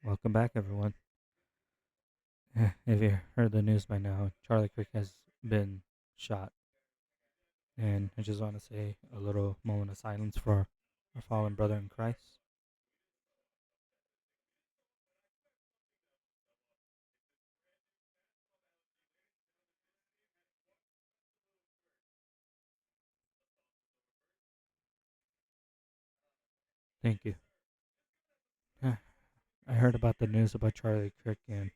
Welcome back, everyone. If you heard the news by now, Charlie Kirk has been shot. And I just want to say a little moment of silence for our fallen brother in Christ. Thank you. I heard about the news about Charlie Kirk, and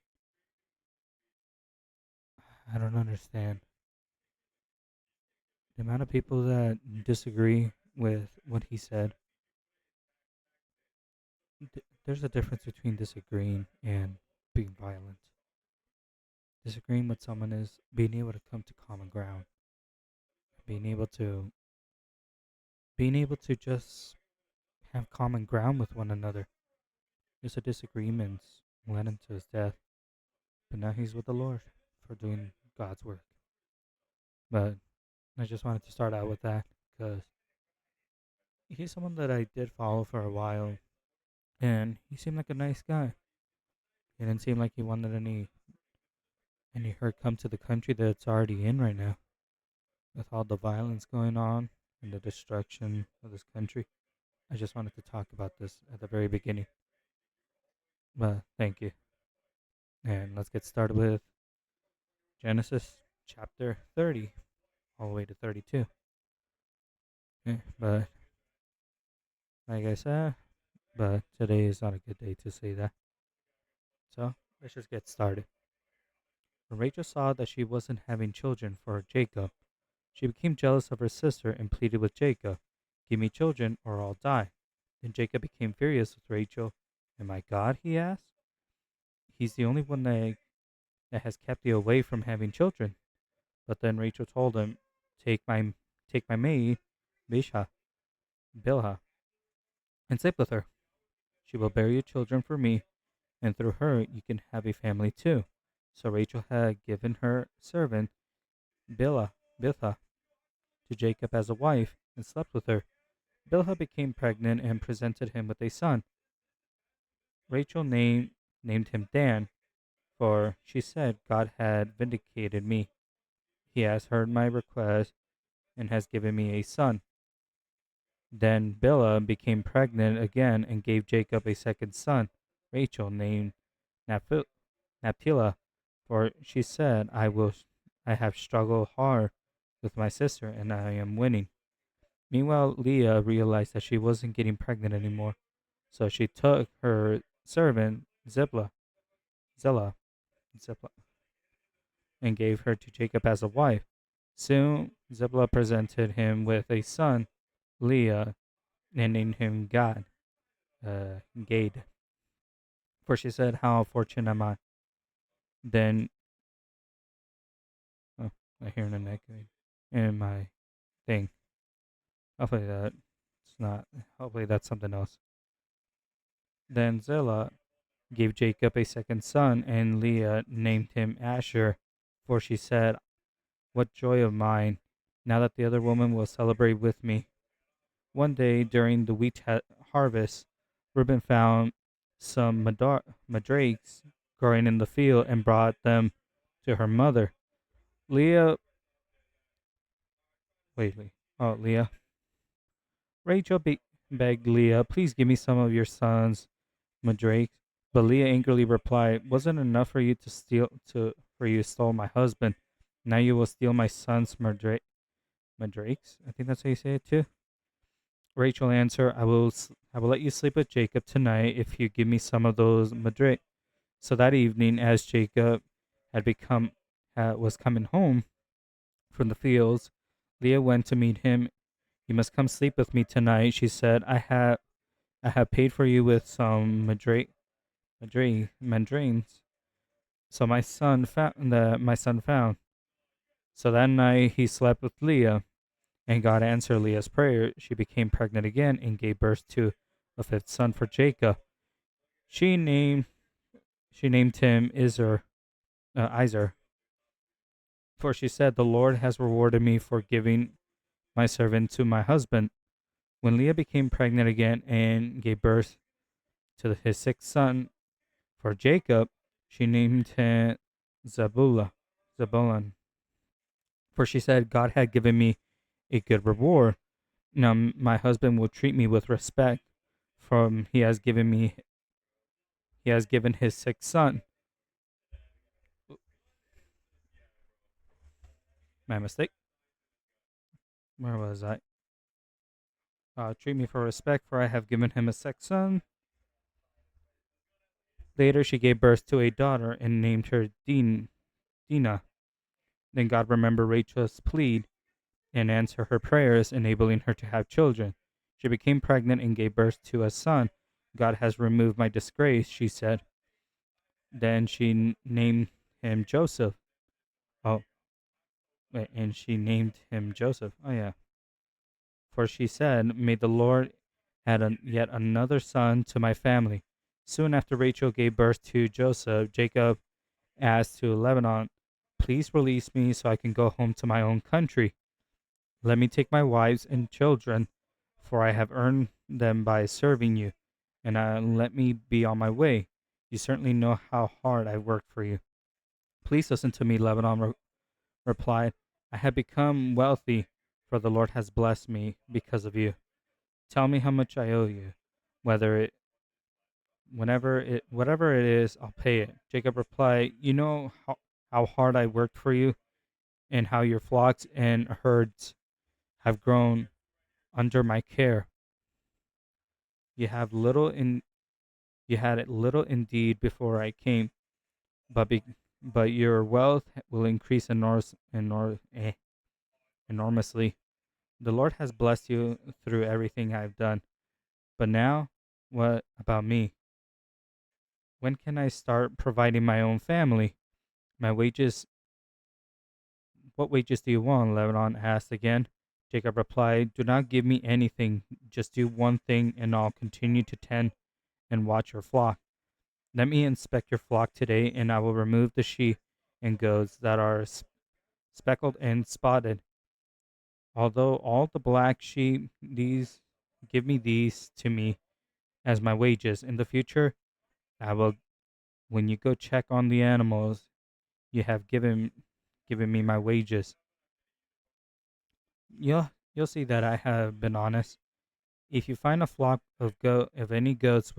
I don't understand the amount of people that disagree with what he said. There's a difference between disagreeing and being violent. Disagreeing with someone is being able to come to common ground, being able to just have common ground with one another. There's a disagreement led him to his death, but now he's with the Lord for doing God's work. But I just wanted to start out with that because he's someone that I did follow for a while, and he seemed like a nice guy. He didn't seem like he wanted any hurt come to the country that it's already in right now, with all the violence going on and the destruction of this country. I just wanted to talk about this at the very beginning. But thank you. And let's get started with Genesis chapter 30, all the way to 32. But like I said, but today is not a good day to say that. So let's just get started. When Rachel saw that she wasn't having children for Jacob, she became jealous of her sister and pleaded with Jacob, "Give me children or I'll die." Then Jacob became furious with Rachel. "Am I God?" he asked. "He's the only one that has kept you away from having children." But then Rachel told him, Take my maid, Bisha, Bilhah, and sleep with her. She will bear you children for me, and through her you can have a family too." So Rachel had given her servant Bilhah to Jacob as a wife, and slept with her. Bilhah became pregnant and presented him with a son. Rachel named him Dan, for she said, "God had vindicated me. He has heard my request and has given me a son." Then Bilhah became pregnant again and gave Jacob a second son. Rachel named Naph- Naphtali, for she said, I have struggled hard with my sister and I am winning." Meanwhile, Leah realized that she wasn't getting pregnant anymore, so she took her servant Zillah, Ziplah, and gave her to Jacob as a wife. Soon Ziplah presented him with a son, Leah, and named him Gad, for she said, "How fortunate am I?" Then, oh, I hear an echo in my thing. Hopefully that it's not. Hopefully that's something else. Then Zillah gave Jacob a second son, and Leah named him Asher, for she said, "What joy of mine! Now that the other woman will celebrate with me." One day during the harvest, Reuben found some madrakes growing in the field and brought them to her mother. Leah, wait. Oh, Leah. Rachel begged Leah, "Please give me some of your son's madrakes." But Leah angrily replied, "Wasn't it enough for you to for you stole my husband? Now you will steal my son's madrakes." I think that's how you say it too. Rachel answered, I will let you sleep with Jacob tonight if you give me some of those madrakes." So that evening, as Jacob had become was coming home from the fields, Leah went to meet him. "You must come sleep with me tonight," she said. I have paid for you with some mandarins. So my son found. So that night he slept with Leah, and God answered Leah's prayer. She became pregnant again and gave birth to a fifth son for Jacob. She named she named him Izer, for she said, "The Lord has rewarded me for giving my servant to my husband." When Leah became pregnant again and gave birth to his sixth son, For Jacob, she named him Zebulun, for she said, God had given me a good reward. Now my husband will treat me with respect, for he has given his sixth son. My mistake. Where was I? Treat me for respect, for I have given him a sixth son. Later, she gave birth to a daughter and named her Dinah. Then God remembered Rachel's plea and answered her prayers, enabling her to have children. She became pregnant and gave birth to a son. God has removed my disgrace, she said. Then she named him Joseph. Oh, wait, and she named him Joseph. Oh, yeah. For she said, may the Lord add yet another son to my family. Soon after Rachel gave birth to Joseph, Jacob asked to Lebanon, please release me so I can go home to my own country. Let me take my wives and children, for I have earned them by serving you, and let me be on my way. You certainly know how hard I worked for you. Please listen to me, Lebanon replied. I have become wealthy, for the Lord has blessed me because of you. Tell me how much I owe you. Whether it whatever it is, I'll pay it. Jacob replied, you know how hard I worked for you, and how your flocks and herds have grown under my care. You have little in you had it little indeed before I came, but but your wealth will increase enormously. The Lord has blessed you through everything I've done. But now, what about me? When can I start providing my own family? My wages What wages do you want? Lebanon asked again. Jacob replied, do not give me anything. Just do one thing, and I'll continue to tend and watch your flock. Let me inspect your flock today, and I will remove the sheep and goats that are speckled and spotted. Although all the black sheep, give me these to me as my wages. In the future, I will, when you go check on the animals, you have given me my wages. You'll see that I have been honest. If you find a flock of any goats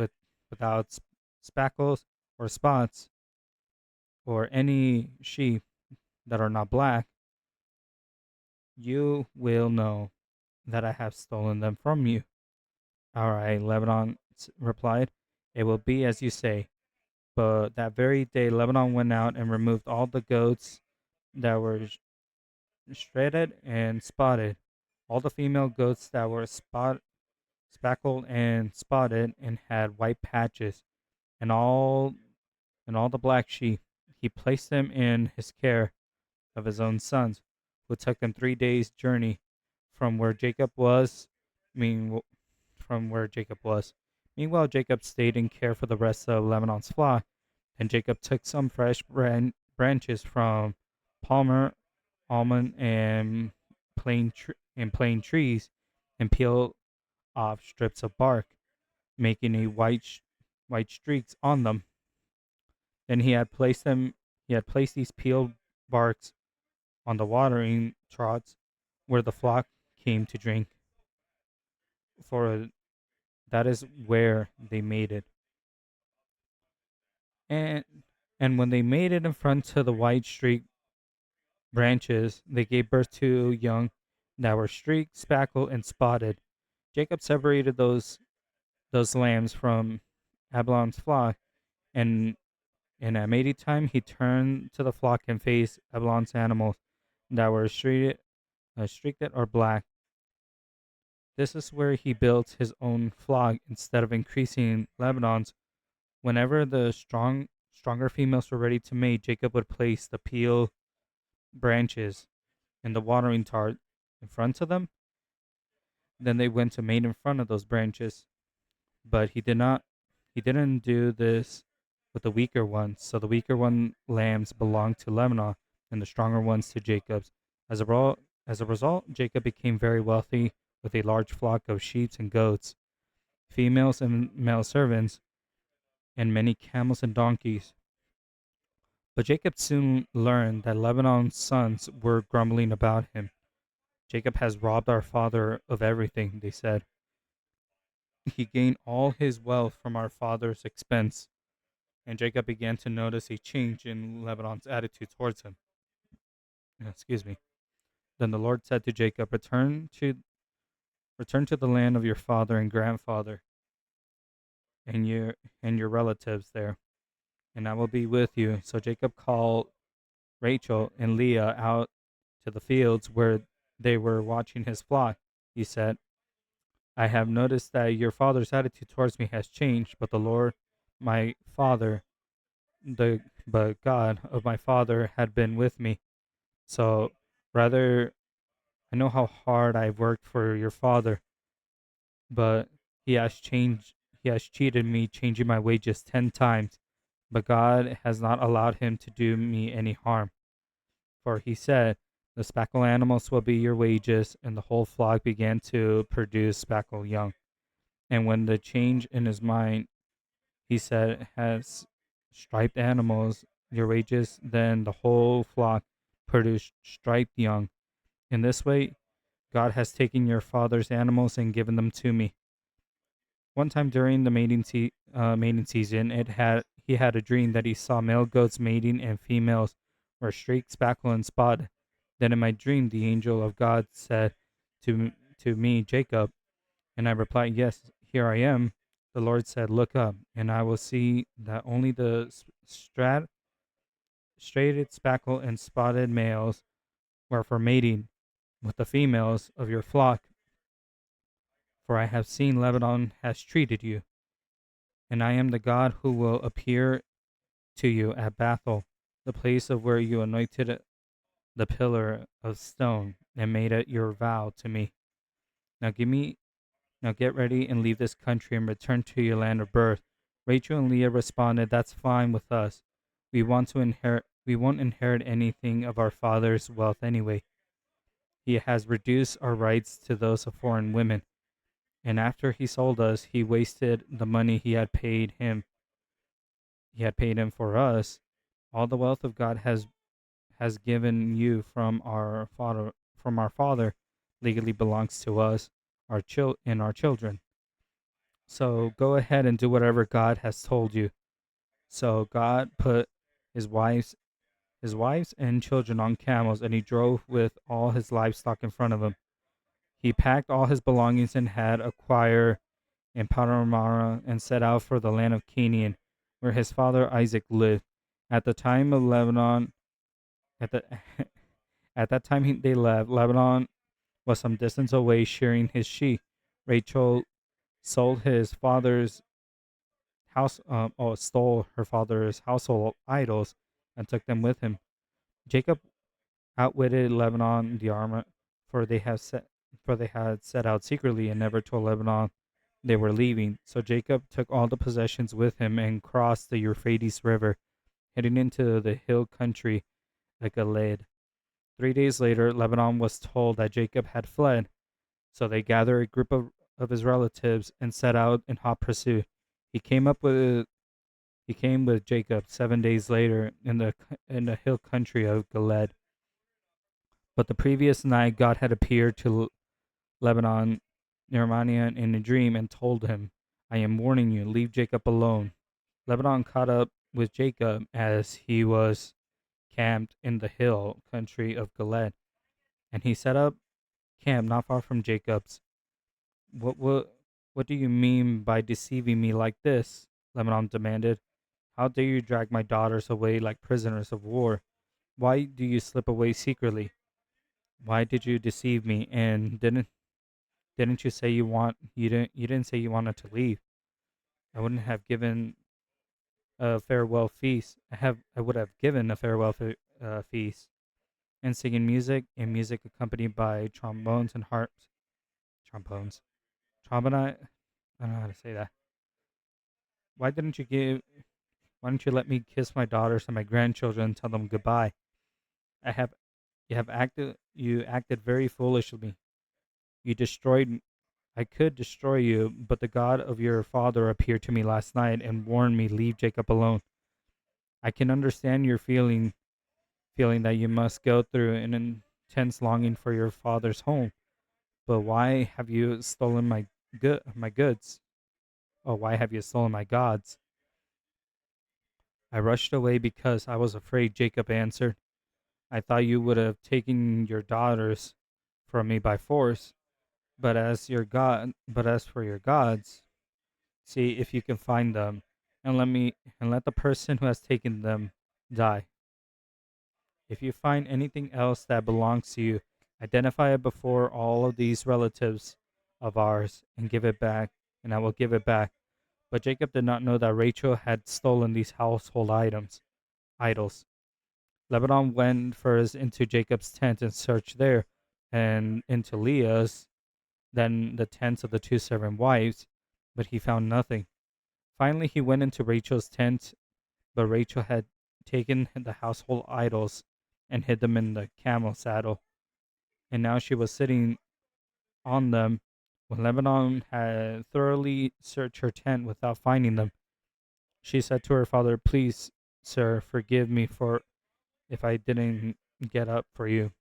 without speckles or spots, or any sheep that are not black, you will know that I have stolen them from you. All right, Lebanon replied, it will be as you say. But that very day, Lebanon went out and removed all the goats that were shredded and spotted, all the female goats that were speckled and spotted and had white patches, and all the black sheep. He placed them in his care of his own sons, who took them 3 days' journey from where Jacob was. Mean from where Jacob was. Meanwhile, Jacob stayed in care for the rest of Lebanon's flock. And Jacob took some fresh branches from palmer, almond, and plain trees, and peeled off strips of bark, making a white streaks on them. Then he had placed these peeled barks on the watering troughs where the flock came to drink, for that is where they made it. And when they made it in front of the white streaked branches, they gave birth to young that were streaked, speckled, and spotted. Jacob separated those lambs from Abalon's flock, and at mating time he turned to the flock and faced Abalon's animals that were streaked or black. This is where he built his own flock instead of increasing Lebanon's. Whenever the stronger females were ready to mate, Jacob would place the peeled branches in the watering tart in front of them. Then they went to mate in front of those branches. But he didn't do this with the weaker ones. So the weaker one lambs belonged to Lebanon, and the stronger ones to Jacob's. As a result, Jacob became very wealthy with a large flock of sheep and goats, females and male servants, and many camels and donkeys. But Jacob soon learned that Lebanon's sons were grumbling about him. Jacob has robbed our father of everything, they said. He gained all his wealth from our father's expense. And Jacob began to notice a change in Lebanon's attitude towards him. Excuse me. Then the Lord said to Jacob, return to the land of your father and grandfather and your relatives there, and I will be with you. So Jacob called Rachel and Leah out to the fields where they were watching his flock. He said, I have noticed that your father's attitude towards me has changed, but the Lord, my father, the but God of my father had been with me. So rather, I know how hard I've worked for your father, but he has changed. He has cheated me, changing my wages 10 times. But God has not allowed him to do me any harm. For he said, the speckled animals will be your wages, and the whole flock began to produce speckled young. And when the change in his mind, he said, has striped animals your wages, then the whole flock produced striped young. In this way, God has taken your father's animals and given them to me. One time during the mating season, he had a dream that he saw male goats mating and females were streaked, speckled, and spotted. Then in my dream, the angel of God said to me, Jacob, and I replied, Yes, here I am. The Lord said, Look up, and I will see that only the straighted, speckled, and spotted males were for mating with the females of your flock. For I have seen Lebanon has treated you, and I am the God who will appear to you at Bethel, the place of where you anointed the pillar of stone and made it your vow to me. Now give me Now get ready and leave this country and return to your land of birth. Rachel and Leah responded, That's fine with us. We won't inherit anything of our father's wealth anyway. He has reduced our rights to those of foreign women. And after he sold us, he wasted the money he had paid him. He had paid him for us. All the wealth of God has given you from our father legally belongs to us, our children. So go ahead and do whatever God has told you. So God put his wives his wives and children on camels, and he drove with all his livestock in front of him. He packed all his belongings and had a choir in Paramara and set out for the land of Canaan, where his father Isaac lived. At the time of Lebanon, at the at that time they left. Lebanon was some distance away, shearing his sheep. Rachel sold his father's stole her father's household idols and took them with him. Jacob outwitted Lebanon the armor, for they have set for they had set out secretly and never told Lebanon they were leaving. So Jacob took all the possessions with him and crossed the Euphrates River, heading into the hill country like a lead. 3 days later, Lebanon was told that Jacob had fled, so they gathered a group of his relatives and set out in hot pursuit. He came up with He came with Jacob 7 days later in the hill country of Gilead. But the previous night, God had appeared to Lebanon, Nehemiah, in a dream and told him, "I am warning you, leave Jacob alone." Lebanon caught up with Jacob as he was camped in the hill country of Gilead, and he set up camp not far from Jacob's. What do you mean by deceiving me like this? Lebanon demanded. How dare you drag my daughters away like prisoners of war? Why do you slip away secretly? Why did you deceive me? And didn't you say you didn't say you wanted to leave? I wouldn't have given a farewell feast. I would have given a feast and singing music accompanied by trombones and harps. Trombones. Trombone. I don't know how to say that. Why didn't you give? Why don't you let me kiss my daughters and my grandchildren and tell them goodbye? I have you acted very foolishly. You destroyed I could destroy you, but the God of your father appeared to me last night and warned me, leave Jacob alone. I can understand your feeling that you must go through an intense longing for your father's home. But why have you stolen my goods? Oh, why have you stolen my gods? I rushed away because I was afraid, Jacob answered. I thought you would have taken your daughters from me by force, but as for your gods, see if you can find them, and let the person who has taken them die. If you find anything else that belongs to you, identify it before all of these relatives of ours and give it back, and I will give it back. But Jacob did not know that Rachel had stolen these household idols. Lebanon went first into Jacob's tent and searched there, and into Leah's, then the tents of the two servant wives, but he found nothing. Finally, he went into Rachel's tent, but Rachel had taken the household idols and hid them in the camel saddle, and now she was sitting on them. When Lebanon had thoroughly searched her tent without finding them, she said to her father, please, sir, forgive me for if I didn't get up for you.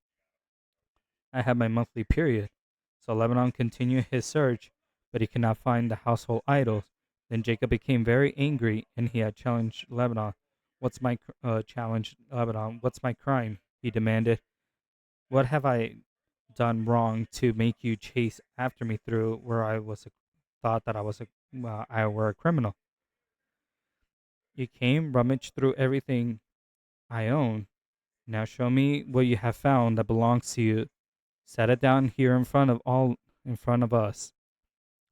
I had my monthly period. So Lebanon continued his search, but he could not find the household idols. Then Jacob became very angry, and he had challenged Lebanon. Challenge Lebanon? What's my crime? He demanded. What have I done wrong to make you chase after me through where thought that I were a criminal? You came, rummaged through everything I own. Now show me what you have found that belongs to you. Set it down here in front of us,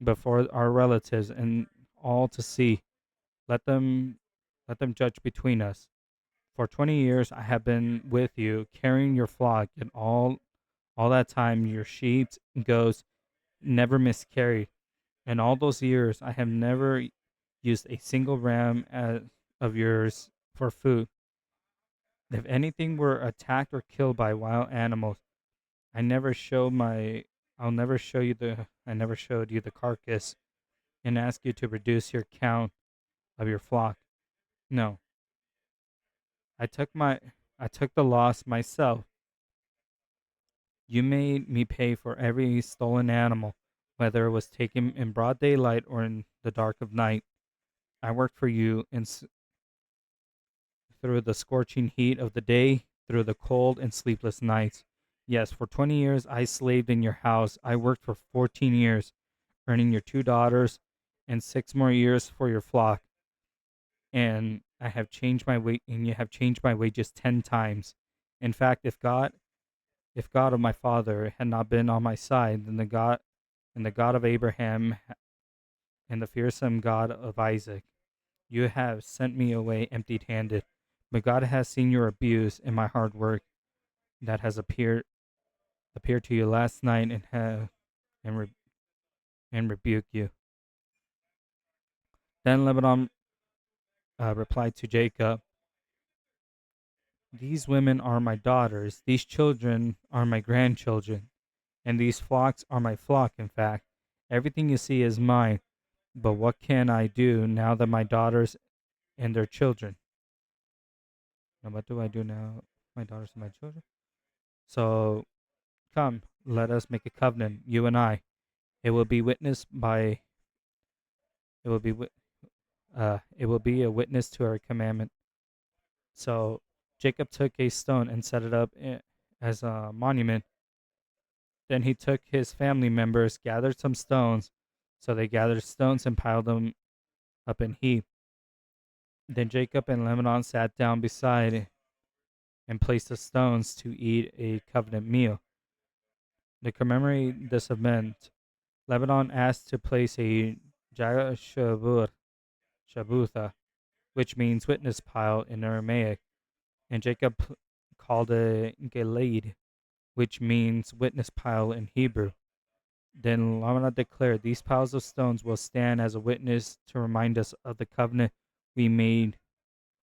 before our relatives and all to see. Let them let them judge between us. For 20 years I have been with you, carrying your flock, and all that time your sheep and goats never miscarried. In all those years I have never used a single of yours for food. If anything were attacked or killed by wild animals, I never show my I'll never show you the I never showed you the carcass and ask you to reduce your count of your flock. No, I took my I took the loss myself. You made me pay for every stolen animal, whether it was taken in broad daylight or in the dark of night. I worked for you through the scorching heat of the day, through the cold and sleepless nights. Yes, for 20 years I slaved in your house. I worked for 14 years, earning your two daughters and 6 more years for your flock. And you have changed my wages 10 times. In fact, if God of my father had not been on my side, then the God of Abraham and the fearsome God of Isaac, you have sent me away empty-handed. But God has seen your abuse and my hard work that has appeared to you last night and, re, and rebuke you. Then Lebanon replied to Jacob, these women are my daughters, these children are my grandchildren, and these flocks are my flock, in fact. Everything you see is mine, but what can I do now that my daughters and their children? Now, what do I do now? My daughters and my children? So, come, let us make a covenant, you and I. It will be witnessed by, it will be, it will be a witness to our commandment. So, Jacob took a stone and set it up as a monument. Then he took his family members, gathered some stones. So they gathered stones and piled them up in heap. Then Jacob and Lebanon sat down beside and placed the stones to eat a covenant meal. To commemorate this event, Lebanon asked to place a Jagashabur, Shabutha, which means witness pile in Aramaic, and Jacob called it Gilead, which means witness pile in Hebrew. Then Lamanah declared, these piles of stones will stand as a witness to remind us of the covenant we made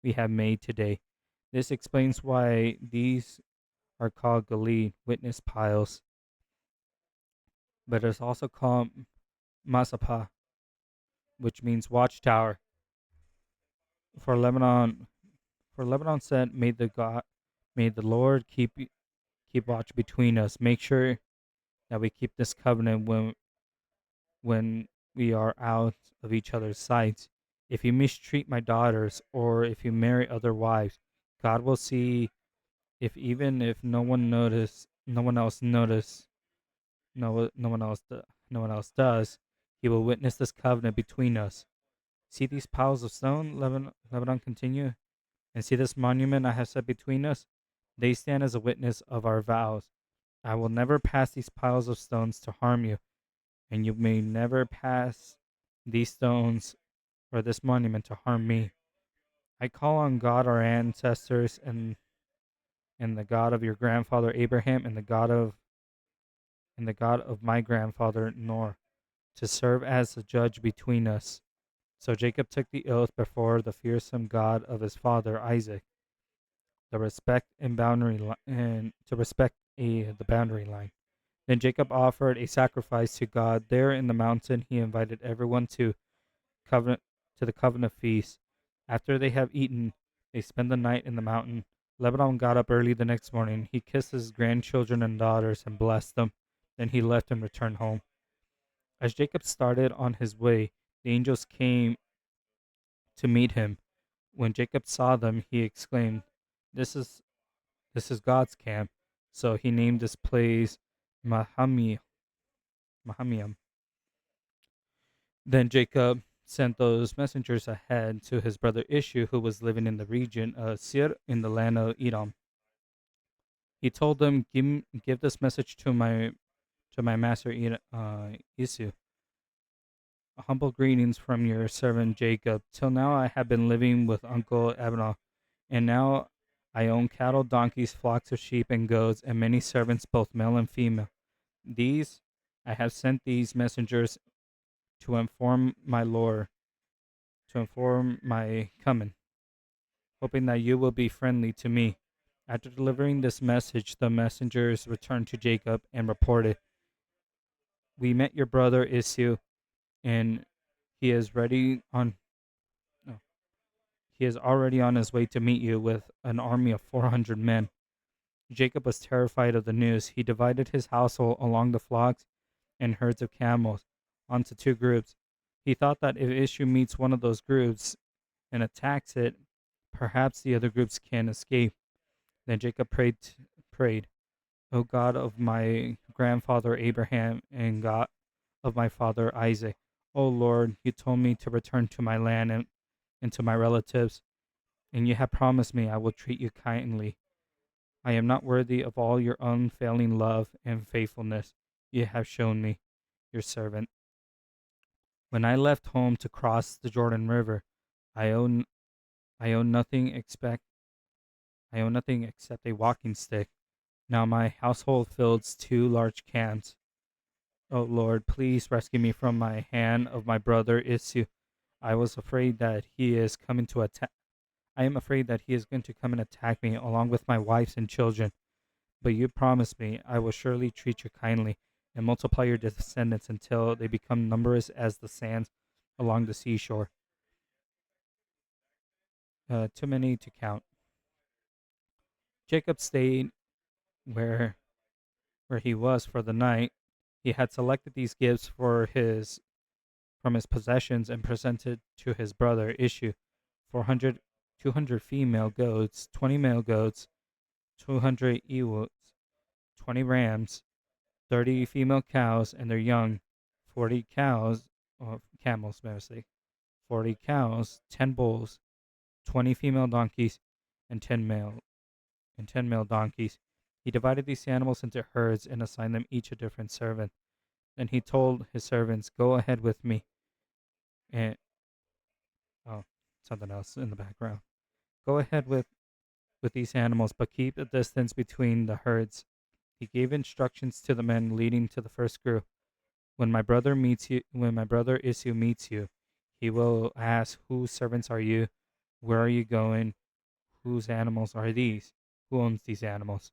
we have made today. This explains why these are called Gilead, witness piles, but it's also called Masapa, which means watchtower. For Lebanon, for Lebanon said, may the Lord keep watch between us. Make sure that we keep this covenant when we are out of each other's sights. If you mistreat my daughters, or if you marry other wives, God will see. If even if no one else notice, no one else, no one else does, He will witness this covenant between us. See these piles of stone, Lebanon continued, and see this monument I have set between us. They stand as a witness of our vows. I will never pass these piles of stones to harm you, and you may never pass these stones or this monument to harm me. I call on God our ancestors, and the God of your grandfather Abraham, and the God of my grandfather Nor, to serve as a judge between us. So Jacob took the oath before the fearsome God of his father Isaac, to respect the boundary line. Then Jacob offered a sacrifice to God there in the mountain. He invited everyone covenant to the covenant feast. After they have eaten, they spend the night in the mountain. Lebanon got up early the next morning. He kissed his grandchildren and daughters and blessed them. Then he left and returned home. As Jacob started on his way, the angels came to meet him. When Jacob saw them, he exclaimed, "This is this is God's camp." So he named this place Mahami, Mahamiam. Then Jacob sent those messengers ahead to his brother Ishu, who was living in the region of Sir in the land of Edom. He told them, "Give this message to my master Isu. Humble greetings from your servant Jacob. Till now I have been living with Uncle Abner, and now I own cattle, donkeys, flocks of sheep and goats, and many servants, both male and female. These I have sent these messengers to inform my lord, to inform my coming, hoping that you will be friendly to me." After delivering this message, the messengers returned to Jacob and reported, "We met your brother Isu, and he is ready on no, he is already on his way to meet you with an army of 400 men." Jacob was terrified of the news. He divided his household along the flocks and herds of camels onto two groups. He thought that if Isu meets one of those groups and attacks it, perhaps the other groups can escape. Then Jacob prayed, "O God of my grandfather Abraham and God of my father Isaac, O Lord, you told me to return to my land and to my relatives, and you have promised me I will treat you kindly. I am not worthy of all your unfailing love and faithfulness you have shown me, your servant. When I left home to cross the Jordan River, I own I own nothing expect I own nothing except a walking stick. Now my household fills two large cans. O Lord, please rescue me from my hand of my brother Isu. I was afraid that he is coming to attack. I am afraid that he is going to come and attack me along with my wives and children. But you promised me I will surely treat you kindly and multiply your descendants until they become numerous as the sands along the seashore, too many to count." Jacob stayed where he was for the night. He had selected these gifts from his possessions and presented to his brother Ishu 200 female goats, 20 male goats, 200 ewes, 20 rams, 30 female cows and their young, 40 cows, or camels, mostly, 40 cows, 10 bulls, 20 female donkeys, and 10 male donkeys. He divided these animals into herds and assigned them each a different servant. Then he told his servants, "Go ahead with me." And oh, something else in the background. "Go ahead with these animals, but keep a distance between the herds." He gave instructions to the men leading to the first group. When my brother Isu meets you, he will ask, "Whose servants are you? Where are you going? Whose animals are these? Who owns these animals?"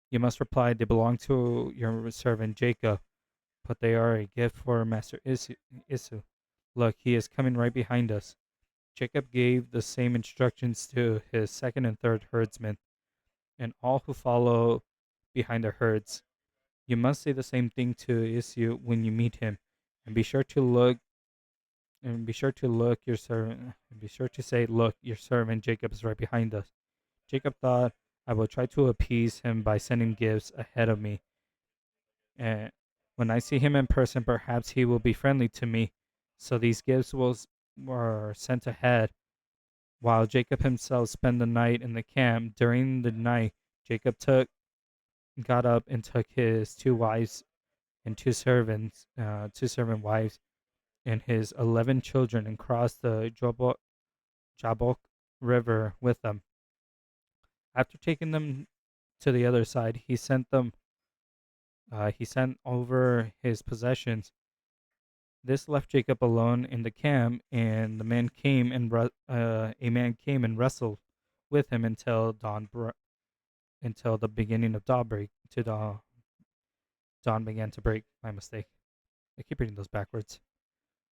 You must reply, "They belong to your servant Jacob." but they are a gift for Master Isu. Look, he is coming right behind us. Jacob gave the same instructions to his second and third herdsmen and all who follow behind the herds. You must say the same thing to Isu when you meet him, and be sure to look your servant and be sure to say, look, your servant Jacob is right behind us. Jacob thought, I will try to appease him by sending gifts ahead of me. And when I see him in person, perhaps he will be friendly to me. So these gifts were sent ahead, while Jacob himself spent the night in the camp. During the night, Jacob got up and took his two wives and two servant wives, and his 11 children, and crossed the Jabbok River with them. After taking them to the other side, he sent over his possessions. This left Jacob alone in the camp, and a man came and wrestled with him until the beginning of dawn began to break. My mistake. I keep reading those backwards.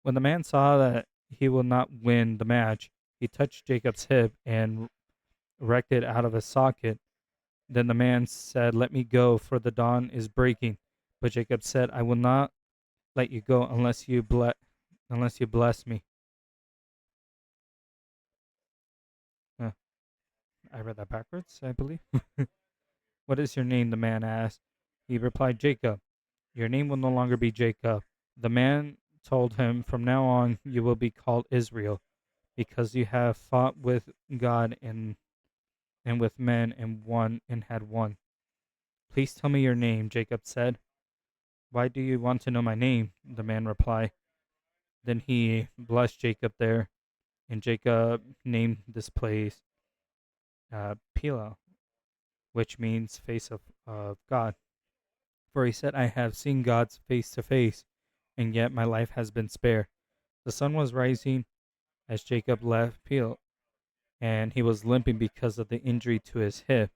When the man saw that he will not win the match, he touched Jacob's hip and wrecked it out of his socket. Then the man said, "Let me go, for the dawn is breaking." But Jacob said, "I will not let you go unless you bless me." Uh, I read that backwards, I believe. "What is your name?" the man asked. He replied, "Jacob." "Your name will no longer be Jacob." The man told him, "From now on you will be called Israel, because you have fought with God and with men and won and had won." "Please tell me your name," Jacob said. "Why do you want to know my name?" the man replied. Then he blessed Jacob there, and Jacob named this place Pelah, which means face of God. For he said, "I have seen God's face to face, and yet my life has been spared." The sun was rising as Jacob left Pelah, and he was limping because of the injury to his hip.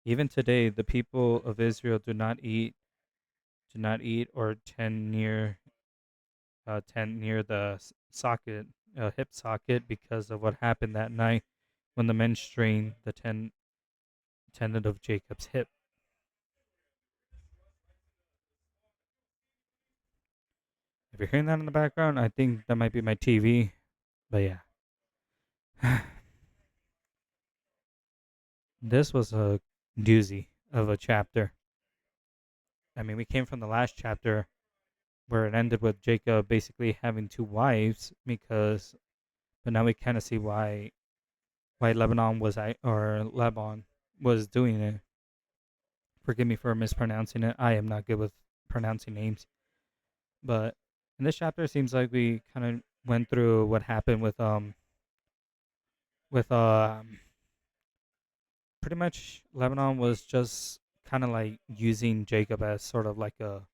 Even today, the people of Israel do not eat or tend near the hip socket, because of what happened that night when the men strained the tendon of Jacob's hip. If you're hearing that in the background, I think that might be my TV. But yeah, this was a doozy of a chapter. I mean, we came from the last chapter where it ended with Jacob basically having two wives, but now we kind of see why Lebanon was doing it. Forgive me for mispronouncing it. I am not good with pronouncing names. But in this chapter, it seems like we kind of went through what happened with pretty much Lebanon was just kind of like using Jacob as sort of like a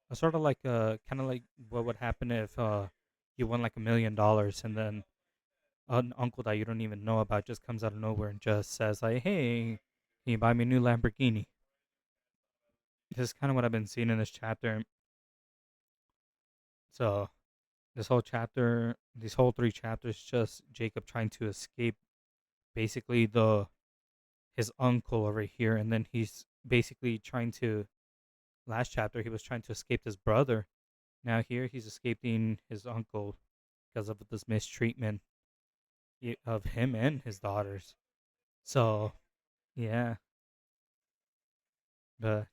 kind of like what would happen if you won like $1 million, and then an uncle that you don't even know about just comes out of nowhere and just says like, "Hey, can you buy me a new Lamborghini?" This is kind of what I've been seeing in this chapter. So these whole three chapters, just Jacob trying to escape basically the his uncle over here, and then he's basically trying to. Last chapter, he was trying to escape his brother. Now here, he's escaping his uncle because of this mistreatment of him and his daughters. So yeah, but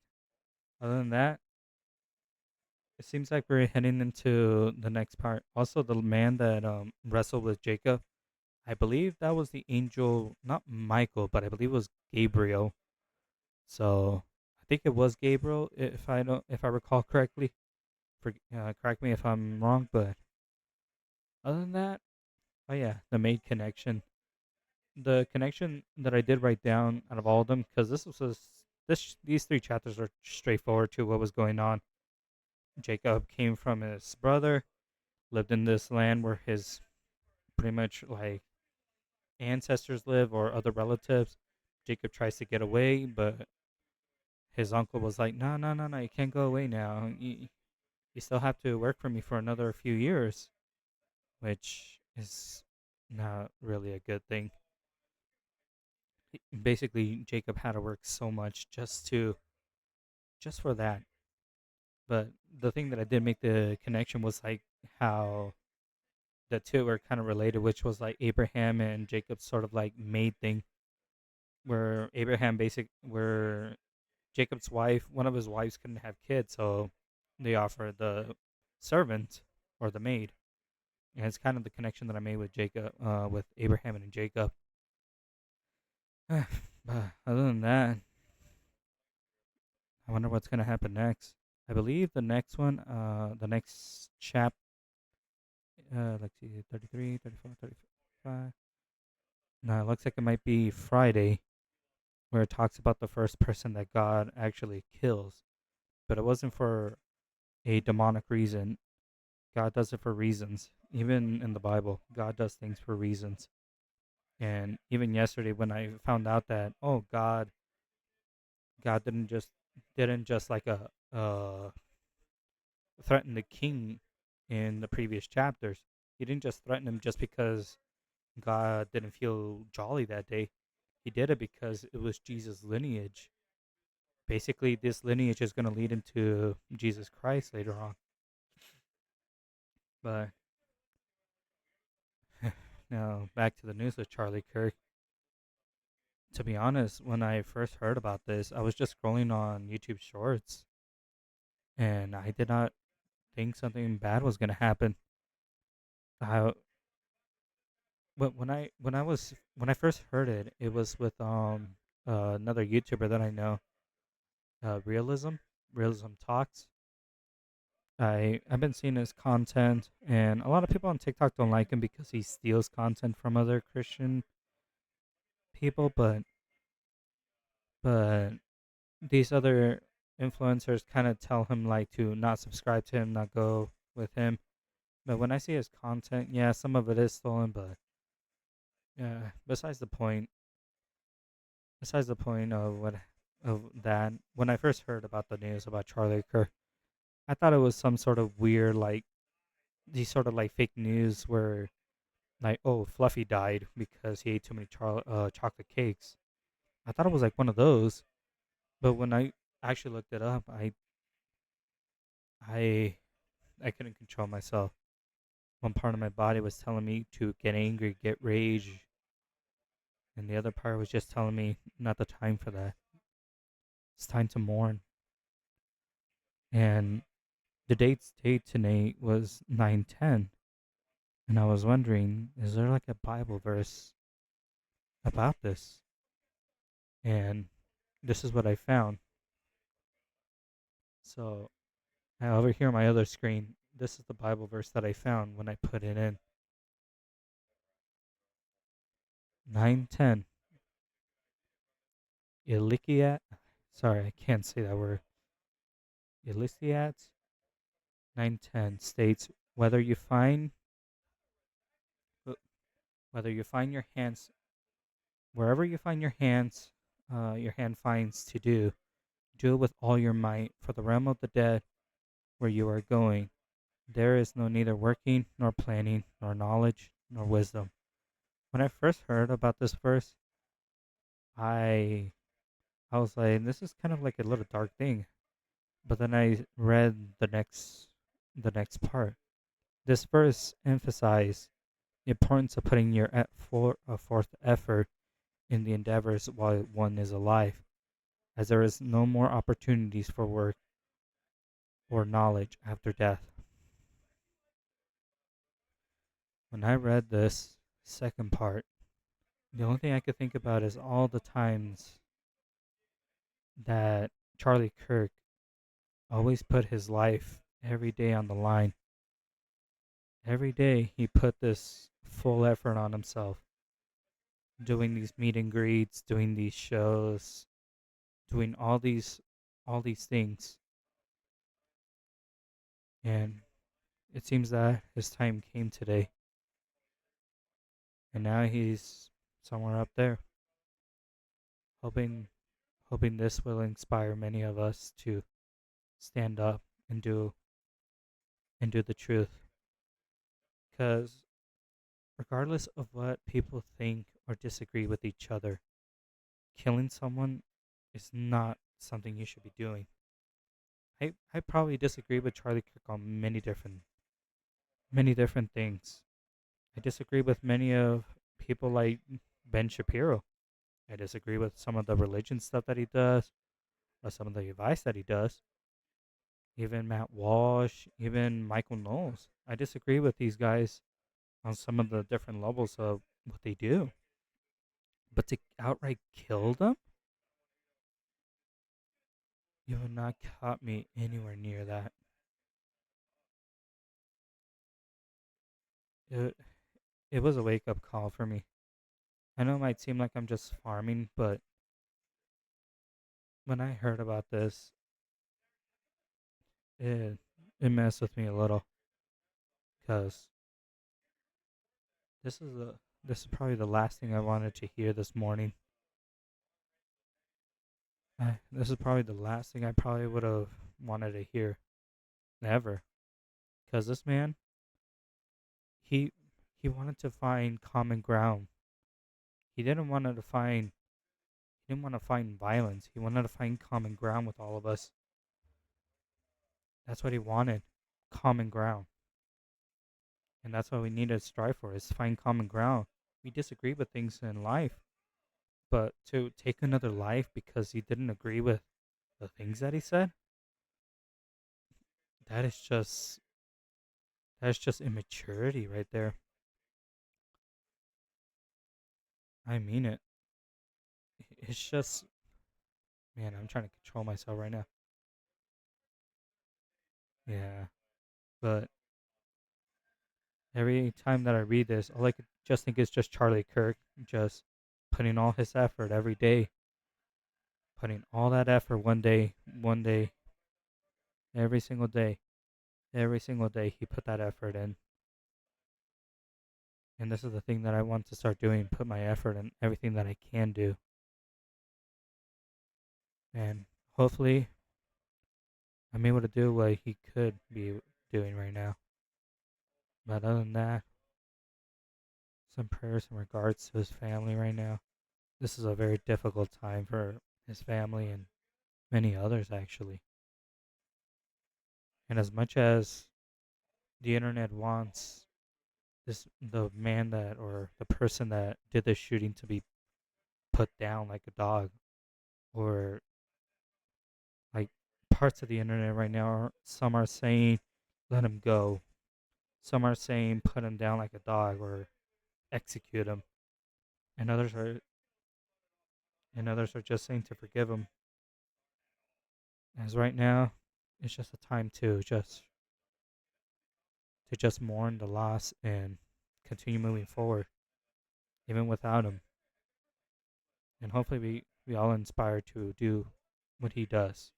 other than that, it seems like we're heading into the next part. Also, the man that wrestled with Jacob, I believe that was the angel, not Michael, but I believe it was Gabriel. So I think it was Gabriel, if I recall correctly. Correct me if I'm wrong, but other than that, oh yeah, the main connection, the connection that I did write down out of all of them, because these three chapters are straightforward to what was going on. Jacob came from his brother, lived in this land where his pretty much like ancestors live or other relatives. Jacob tries to get away, but his uncle was like, "No, no, no, no, you can't go away now. you still have to work for me for another few years, which is not really a good thing. Basically, Jacob had to work so much just for that. But the thing that I did make the connection was like how the two were kind of related, which was like Abraham and Jacob's sort of like maid thing, where where Jacob's wife, one of his wives couldn't have kids, so they offered the servant or the maid. And it's kind of the connection that I made with with Abraham and Jacob. But other than that, I wonder what's gonna happen next. I believe the next one, the next let's see, 33, 34, 35. No, it looks like it might be Friday, where it talks about the first person that God actually kills. But it wasn't for a demonic reason. God does it for reasons. Even in the Bible, God does things for reasons. And even yesterday, when I found out that, oh, God didn't just like threaten the king in the previous chapters. He didn't just threaten him just because God didn't feel jolly that day. He did it because it was Jesus' lineage. Basically, this lineage is going to lead into Jesus Christ later on. But now back to the news with Charlie Kirk. To be honest, when I first heard about this, I was just scrolling on YouTube Shorts, and I did not think something bad was going to happen. I, but when I first heard it, it was with another YouTuber that I know, Realism Talks. I've been seeing his content, and a lot of people on TikTok don't like him because he steals content from other Christian people, but these other influencers kind of tell him like to not subscribe to him, not go with him. But when I see his content, yeah, some of it is stolen, but yeah, besides the point of that, when I first heard about the news about Charlie Kirk, I thought it was some sort of weird like these sort of like fake news where like, oh, Fluffy died because he ate too many chocolate cakes. I thought it was like one of those, but when I actually looked it up, I I couldn't control myself. One part of my body was telling me to get angry, get rage, and the other part was just telling me not the time for that. It's time to mourn. And the date today was 9/10, and I was wondering, is there like a Bible verse about this? And this is what I found. So over here on my other screen, this is the Bible verse that I found when I put it in. 9:10. Ilikiat. Sorry, I can't say that word. Elysiat 9:10 states uh, whether you find your hands wherever you find your hand finds to do it with all your might, for the realm of the dead where you are going. There is no neither working nor planning nor knowledge nor wisdom. When I first heard about this verse, I I was like, this is kind of like a little dark thing. But then I read the next part. This verse emphasized the importance of putting your forth effort in the endeavors while one is alive, as there is no more opportunities for work or knowledge after death. When I read this second part, the only thing I could think about is all the times that Charlie Kirk always put his life every day on the line. Every day he put this full effort on himself, doing these meet and greets, doing these shows, doing all these things. And it seems that his time came today. And now he's somewhere up there, hoping hoping this will inspire many of us to stand up and do and do the truth. Because regardless of what people think or disagree with each other, killing someone is not something you should be doing. I probably disagree with Charlie Kirk on many different things. I disagree with many of people like Ben Shapiro. I disagree with some of the religion stuff that he does, or some of the advice that he does. Even Matt Walsh, even Michael Knowles. I disagree with these guys on some of the different levels of what they do. But to outright kill them, you have not caught me anywhere near that. It, it was a wake up call for me. I know it might seem like I'm just farming, but when I heard about this, it, it messed with me a little because this is a this is probably the last thing I wanted to hear this morning. This is probably the last thing I probably would have wanted to hear ever. Because this man, he he wanted to find common ground. He didn't want to find he didn't want to find violence. He wanted to find common ground with all of us. That's what he wanted, common ground, and that's what we need to strive for: is find common ground. We disagree with things in life, but to take another life because he didn't agree with the things that he said, that is just that's just immaturity right there. I mean it. It's just, man, I'm trying to control myself right now. Yeah, but every time that I read this, all I could just think is just Charlie Kirk just putting all his effort every day, putting all that effort one day, every single day, every single day he put that effort in. And this is the thing that I want to start doing, put my effort in everything that I can do. And hopefully I'm able to do what he could be doing right now. But other than that, some prayers in regards to his family right now. This is a very difficult time for his family and many others, actually. And as much as the internet wants the man that or the person that did the shooting to be put down like a dog, or like parts of the internet right now, some are saying let him go, some are saying put him down like a dog or execute him, and others are just saying to forgive him. As right now, it's just a time to just mourn the loss and continue moving forward, even without him. And hopefully, we all inspire to do what he does,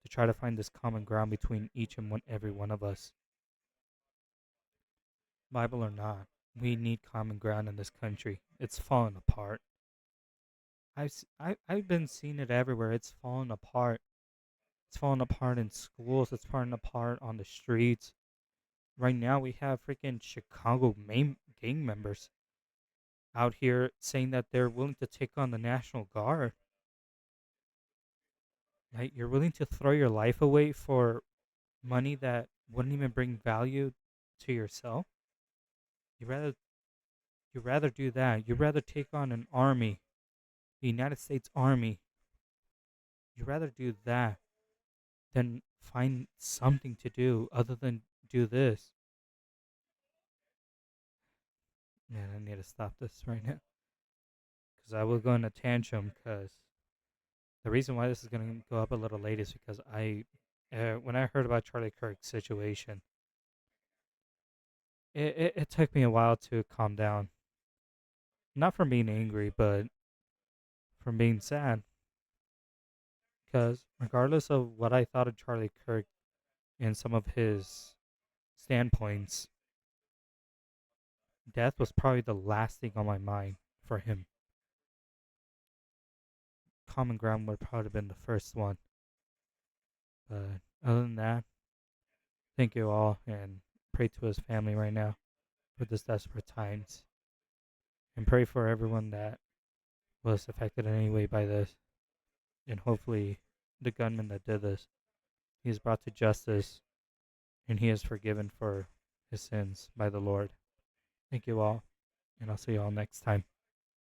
to try to find this common ground between each and every one of us, Bible or not. We need common ground in this country. It's falling apart. I've been seeing it everywhere. It's falling apart. It's falling apart in schools. It's falling apart on the streets. Right now, we have freaking Chicago gang members out here saying that they're willing to take on the National Guard. Right? You're willing to throw your life away for money that wouldn't even bring value to yourself. You rather you rather do that. You'd rather take on an army, the United States Army. You'd rather do that than find something to do other than do this. Man, I need to stop this right now because I will go in a tantrum. Because the reason why this is going to go up a little late is because when I heard about Charlie Kirk's situation, it took me a while to calm down. Not from being angry, but from being sad. Because regardless of what I thought of Charlie Kirk and some of his standpoints, death was probably the last thing on my mind for him. Common ground would probably have been the first one. But other than that, Thank you all, and pray to his family right now for this desperate times. And pray for everyone that was affected in any way by this. And hopefully, the gunman that did this, he is brought to justice and he is forgiven for his sins by the Lord. Thank you all, and I'll see you all next time.